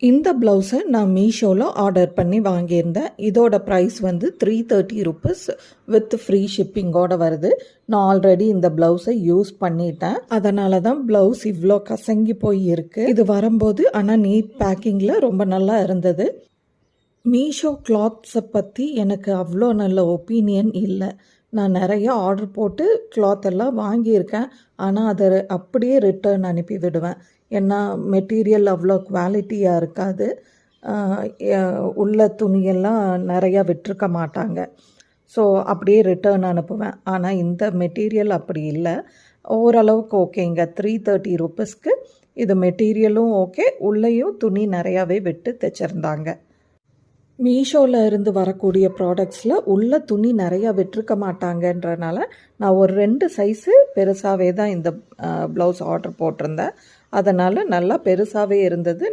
இந்த ப்ளவுஸை நான் மீஷோவில் ஆர்டர் பண்ணி வாங்கியிருந்தேன். இதோட ப்ரைஸ் வந்து 330 ருபீஸ் வித் ஃப்ரீ ஷிப்பிங்கோடு வருது. நான் ஆல்ரெடி இந்த ப்ளவுஸை யூஸ் பண்ணிட்டேன். அதனால தான் ப்ளவுஸ் இவ்வளோ கசங்கி போய் இருக்குது. இது வரும்போது ஆனால் நீட் பேக்கிங்கில் ரொம்ப நல்லா இருந்தது. மீஷோ கிளாத்ஸை பற்றி எனக்கு அவ்வளோ நல்ல ஒப்பீனியன் இல்லை. நான் நிறைய ஆர்டர் போட்டு கிளாத் எல்லாம் வாங்கியிருக்கேன். ஆனால் அதை அப்படியே ரிட்டர்ன் அனுப்பி விடுவேன். ஏன்னா மெட்டீரியல் அவ்வளோ குவாலிட்டியாக இருக்காது. உள்ள துணியெல்லாம் நிறையா விட்டிருக்க மாட்டாங்க. ஸோ அப்படியே ரிட்டர்ன் அனுப்புவேன். ஆனால் இந்த மெட்டீரியல் அப்படி இல்லை. ஓரளவுக்கு ஓகேங்க. 330 ருபீஸ்க்கு இது மெட்டீரியலும் ஓகே, உள்ளேயும் துணி நிறையாவே விட்டு தைச்சிருந்தாங்க. மீஷோவில் இருந்து வரக்கூடிய ப்ராடக்ட்ஸில் உள்ள துணி நிறையா விட்டிருக்க மாட்டாங்கன்றனால நான் ஒரு 2 சைஸு பெருசாகவே தான் இந்த ப்ளவுஸ் ஆர்டர் போட்டிருந்தேன். அதனால் நல்லா பெருசாகவே இருந்தது.